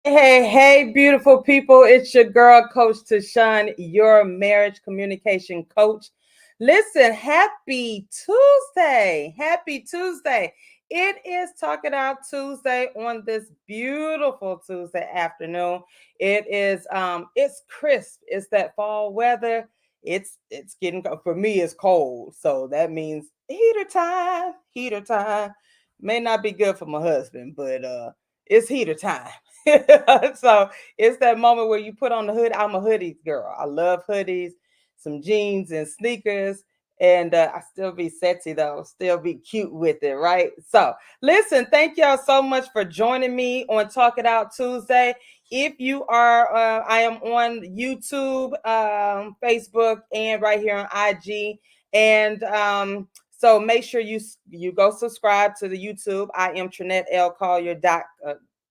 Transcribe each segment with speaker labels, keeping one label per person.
Speaker 1: Hey, beautiful people. It's your girl, Coach TaShon, your marriage communication coach. Listen, happy Tuesday. Happy Tuesday. It is Talking Out Tuesday on this beautiful Tuesday afternoon. It's crisp. It's that fall weather. It's getting for me, it's cold. So that means heater time. Heater time. May not be good for my husband, but it's heater time. So it's that moment where you put on the hood. I'm a hoodies girl. I love hoodies, some jeans and sneakers. And I still be sexy though, still be cute with it, right? So listen, thank y'all so much for joining me on Talk It Out Tuesday. If you are, I am on YouTube, Facebook, and right here on IG. And so make sure you go subscribe to the YouTube. I am Trinette L. Collier.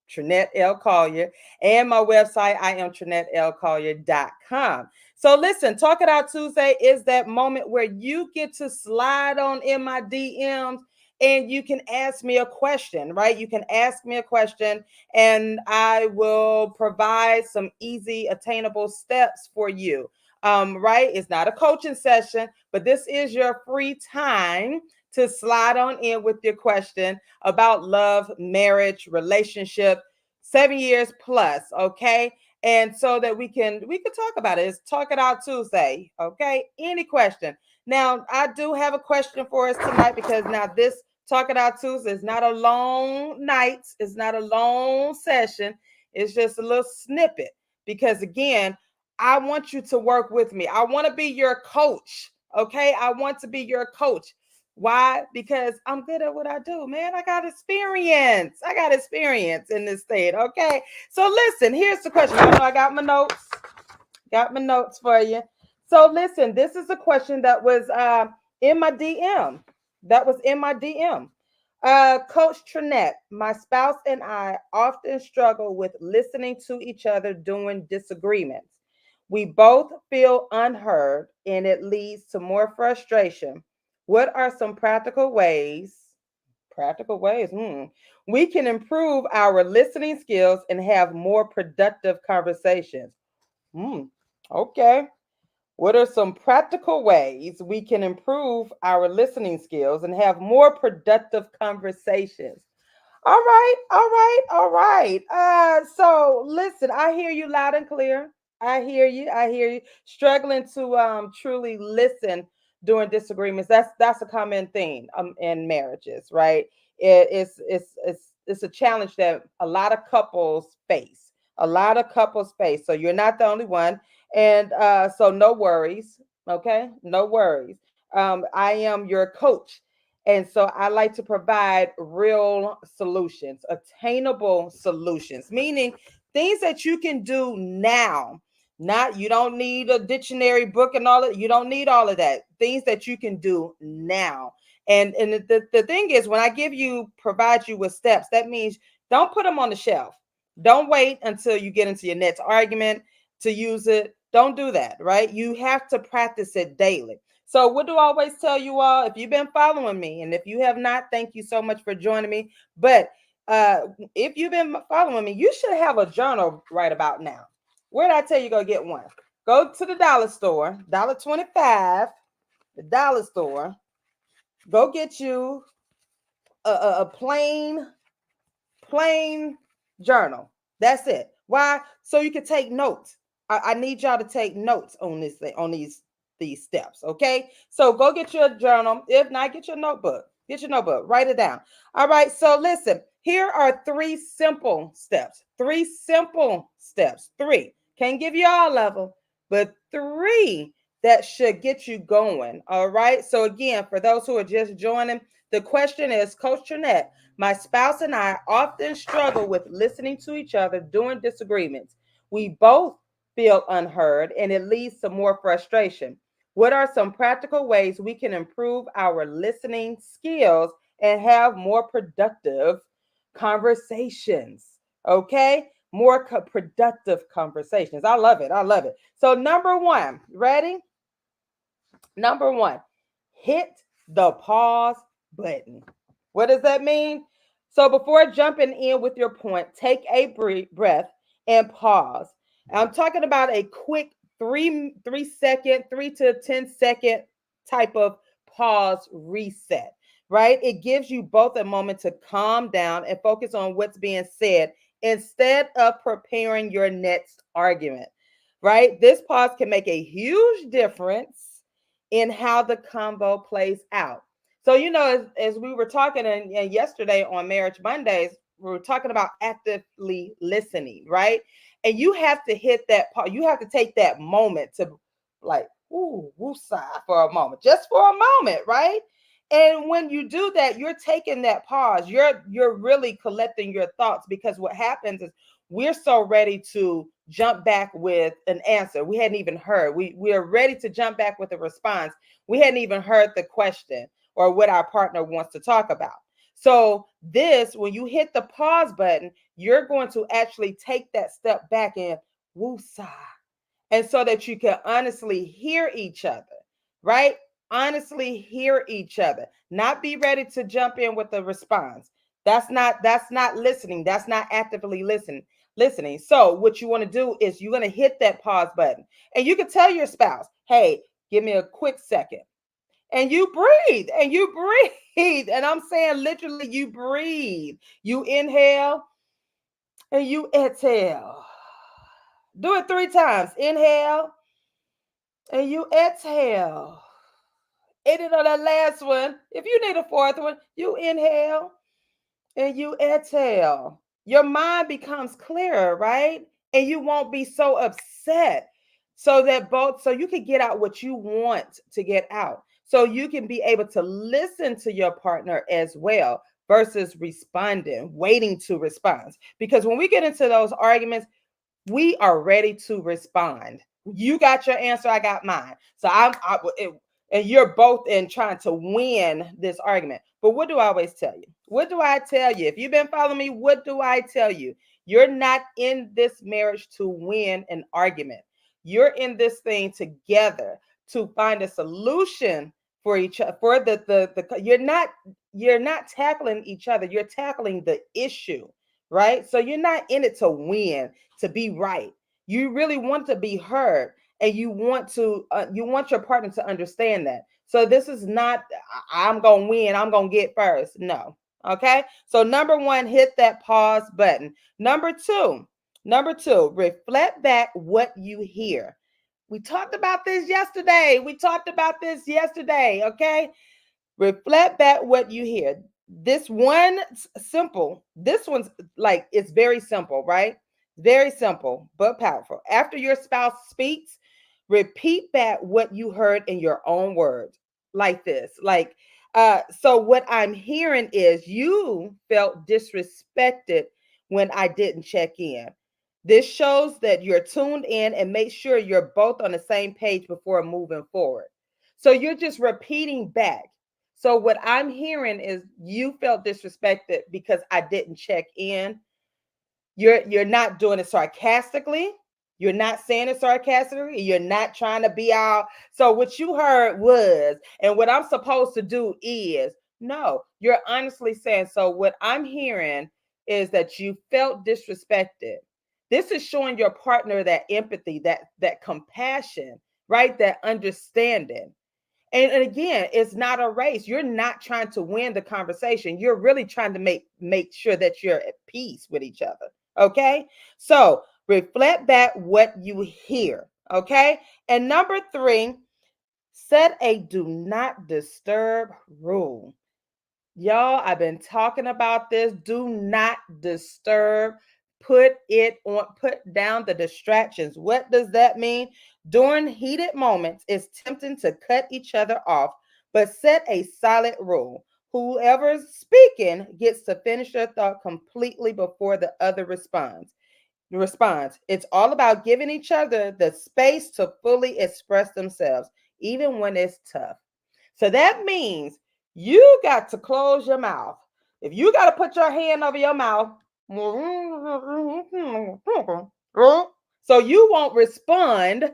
Speaker 1: Trinette L. Collier, and my website, I am TrinetteLCollier.com. So listen, Talk It Out Tuesday is that moment where you get to slide on in my DMs and you can ask me a question, right? You can ask me a question and I will provide some easy, attainable steps for you. Right? It's not a coaching session, but this is your free time to slide on in with your question about love, marriage, relationship, 7 years plus, okay? And so that we can talk about it. It's Talk It Out Tuesday, okay? Any question. Now, I do have a question for us tonight because now this Talk It Out Tuesday is not a long night, it's not a long session, it's just a little snippet. Because again, I want you to work with me. I want to be your coach, okay? I want to be your coach. Why? Because I'm good at what I do, man. I got experience. I got experience in this state. Okay. So listen, here's the question. I know I got my notes. Got my notes for you. So listen, this is a question that was in my DM. That was in my DM. Coach Trinette, my spouse and I often struggle with listening to each other during disagreements. We both feel unheard and it leads to more frustration. What are some practical ways, we can improve our listening skills and have more productive conversations? Hmm. Okay. What are some practical ways we can improve our listening skills and have more productive conversations? All right, all right, all right. So listen, I hear you loud and clear. I hear you. I hear you. Struggling to truly listen during disagreements. That's a common theme in marriages, right? It's a challenge that a lot of couples face. A lot of couples face. So you're not the only one, and so no worries. Okay, no worries. I am your coach, and so I like to provide real solutions, attainable solutions, meaning things that you can do now. Not, you don't need a dictionary book and all that. You don't need all of that. Things that you can do now. And the thing is, when I provide you with steps, that means don't put them on the shelf. Don't wait until you get into your next argument to use it. Don't do that, right? You have to practice it daily. So, what do I always tell you all? If you've been following me, and if you have not, thank you so much for joining me. But uh, if you've been following me, you should have a journal right about now. Where did I tell you go get one? Go to the dollar store, $1.25, the dollar store. Go get you a plain journal. That's it. Why? So you can take notes. I need y'all to take notes on this thing, on these steps. Okay. So go get your journal. If not, get your notebook. Get your notebook. Write it down. All right. So listen. Here are three simple steps. Three simple steps. Three. Can't give you all of them, but three that should get you going. All right. So again, for those who are just joining, the question is, Coach Trinette, my spouse and I often struggle with listening to each other during disagreements. We both feel unheard and it leads to more frustration. What are some practical ways we can improve our listening skills and have more productive conversations? Okay? More productive conversations. I love it. I love it. So, number one, ready? Number one, hit the pause button. What does that mean? So before jumping in with your point, take a breath and pause. I'm talking about a quick 3 second, 3 to 10 second type of pause reset, right? It gives you both a moment to calm down and focus on what's being said instead of preparing your next argument, right? This pause can make a huge difference in how the convo plays out. So, as we were talking and yesterday on Marriage Mondays, we were talking about actively listening, right? And you have to hit that part. You have to take that moment to like, ooh, woosah for a moment, just for a moment, right? And when you do that, you're taking that pause. You're really collecting your thoughts, because what happens is we're so ready to jump back with an answer we hadn't even heard. We are ready to jump back with a response we hadn't even heard the question or what our partner wants to talk about. So this, when you hit the pause button, you're going to actually take that step back and woosah, and so that you can honestly hear each other, right? Honestly hear each other, not be ready to jump in with a response. That's not listening. That's not actively listening. So what you want to do is you're going to hit that pause button, and you can tell your spouse, hey, give me a quick second. And you breathe, and you breathe. And I'm saying literally, you breathe. You inhale and you exhale. Do it 3 times. Inhale and you exhale. And then on that last one, if you need a fourth one, you inhale and you exhale. Your mind becomes clearer, right? And you won't be so upset, so you can get out what you want to get out. So you can be able to listen to your partner as well versus responding, waiting to respond. Because when we get into those arguments, we are ready to respond. You got your answer, I got mine. So and you're both in trying to win this argument. But what do I always tell you? What do I tell you? If you've been following me, what do I tell you? You're not in this marriage to win an argument. You're in this thing together to find a solution for each other. For the you're not tackling each other. You're tackling the issue, right? So you're not in it to win, to be right. You really want to be heard, and you want your partner to understand that. So this is not I'm gonna win, I'm gonna get first. No. Okay. So number one, hit that pause button. Number two, reflect back what you hear. We talked about this yesterday. Okay. Reflect back what you hear. This one's like, it's very simple, right? Very simple, but powerful. After your spouse speaks, repeat back what you heard in your own words, like this. So what I'm hearing is you felt disrespected when I didn't check in. This shows that you're tuned in, and make sure you're both on the same page before moving forward. So you're just repeating back. So what I'm hearing is you felt disrespected because I didn't check in. You're not doing it sarcastically. You're not saying it sarcastically. You're not trying to be out. So what you heard was, and what I'm supposed to do is, no, you're honestly saying, so what I'm hearing is that you felt disrespected. This is showing your partner that empathy, that compassion, right? That understanding. And again, it's not a race. You're not trying to win the conversation. You're really trying to make sure that you're at peace with each other. Okay. So reflect back what you hear. Okay. And number three, set a do not disturb rule. Y'all, I've been talking about this. Do not disturb. Put down the distractions. What does that mean? During heated moments, it's tempting to cut each other off, but set a solid rule. Whoever's speaking gets to finish their thought completely before the other response. It's all about giving each other the space to fully express themselves, even when it's tough. So that means you got to close your mouth. If you got to put your hand over your mouth, so you won't respond.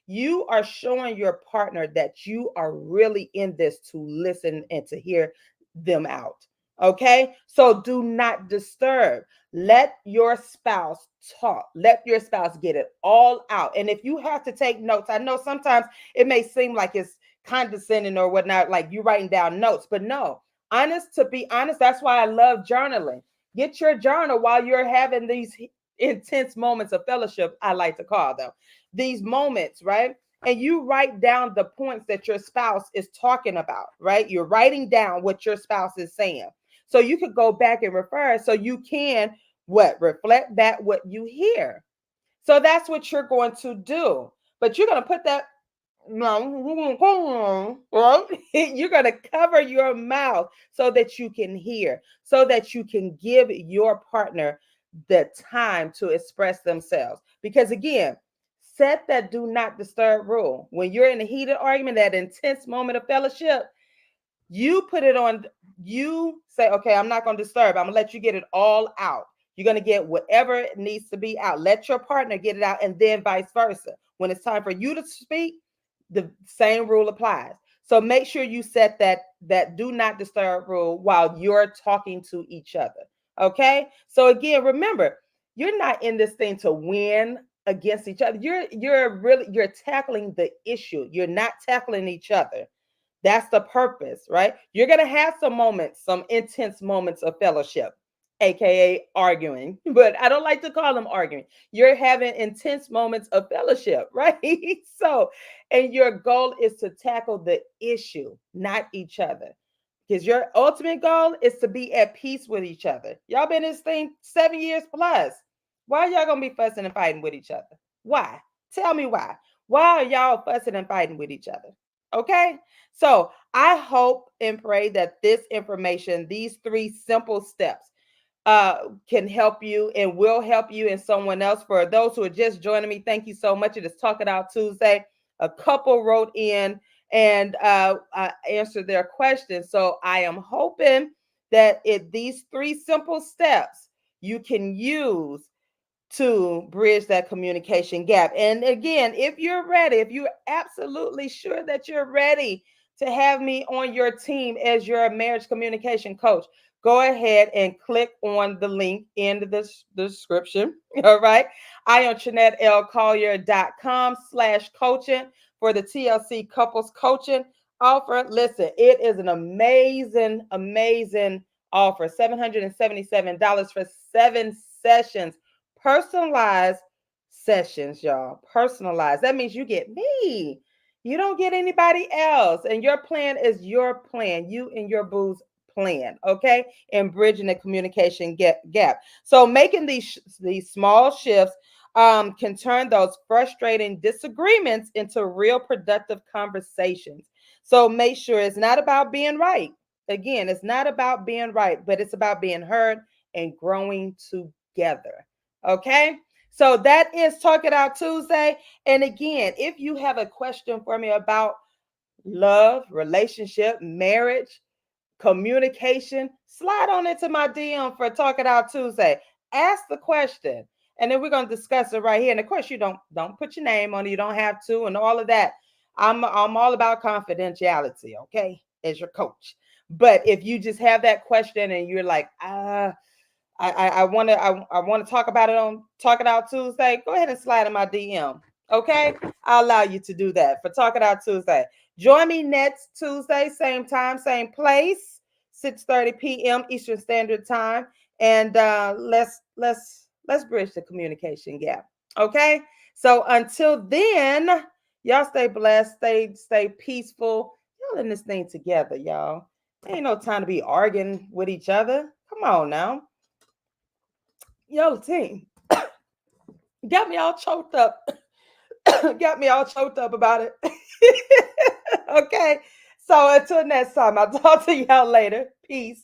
Speaker 1: You are showing your partner that you are really in this to listen and to hear them out. Okay, so do not disturb. Let your spouse talk. Let your spouse get it all out. And if you have to take notes, I know sometimes it may seem like it's condescending or whatnot, like you writing down notes, but no, to be honest, that's why I love journaling. Get your journal while you're having these intense moments of fellowship, I like to call them. These moments, right? And you write down the points that your spouse is talking about, right? You're writing down what your spouse is saying. So you could go back and refer so you can what? Reflect back what you hear. So that's what you're going to do. But you're going to put that right? You're going to cover your mouth so that you can hear, so that you can give your partner the time to express themselves. Because again, set that do not disturb rule. When you're in a heated argument, that intense moment of fellowship, you put it on, you say, okay, I'm not going to disturb. I'm going to let you get it all out. You're going to get whatever needs to be out. Let your partner get it out, and then vice versa. When it's time for you to speak, the same rule applies. So make sure you set that do not disturb rule while you're talking to each other. Okay? So again, remember, you're not in this thing to win against each other. You're tackling the issue. You're not tackling each other. That's the purpose, right? You're going to have some moments, some intense moments of fellowship, AKA arguing, but I don't like to call them arguing. You're having intense moments of fellowship, right? So, and your goal is to tackle the issue, not each other. Because your ultimate goal is to be at peace with each other. Y'all been in this thing 7 years plus. Why are y'all going to be fussing and fighting with each other? Why? Tell me why. Why are y'all fussing and fighting with each other? Okay? So I hope and pray that this information, these 3 simple steps, can help you and will help you and someone else. For those who are just joining me, thank you so much. It is Talk It Out Tuesday. A couple wrote in and I answered their questions. So I am hoping that these 3 simple steps you can use to bridge that communication gap. And again, if you're ready, if you're absolutely sure that you're ready to have me on your team as your marriage communication coach, go ahead and click on the link in the description. All right. I am TrinetteLcollier.com/coaching for the TLC couples coaching offer. Listen, it is an amazing, amazing offer. $777 for 7 sessions. Personalized sessions, y'all. Personalized. That means you get me. You don't get anybody else. And your plan is your plan. You and your boo's plan, okay? And bridging the communication gap. So making these small shifts can turn those frustrating disagreements into real productive conversations. So make sure it's not about being right. Again, it's not about being right, but it's about being heard and growing together. Okay, so that is Talk It Out Tuesday. And again, if you have a question for me about love, relationship, marriage, communication, slide on into my DM for Talk It Out Tuesday. Ask the question, and then we're going to discuss it right here. And of course, you don't put your name on it. You don't have to, and all of that. I'm all about confidentiality, okay, as your coach. But if you just have that question and you're like, I want to talk about it on Talk It Out Tuesday, go ahead and slide in my DM. Okay, I'll allow you to do that for Talk It Out Tuesday. Join me next Tuesday, same time, same place, 6:30 p.m. Eastern Standard Time, and let's bridge the communication gap. Okay, so until then, y'all stay blessed, stay peaceful. Y'all in this thing together, y'all. Ain't no time to be arguing with each other. Come on now. Yo, team, got me all choked up. Got me all choked up about it. Okay. So until next time, I'll talk to y'all later. Peace.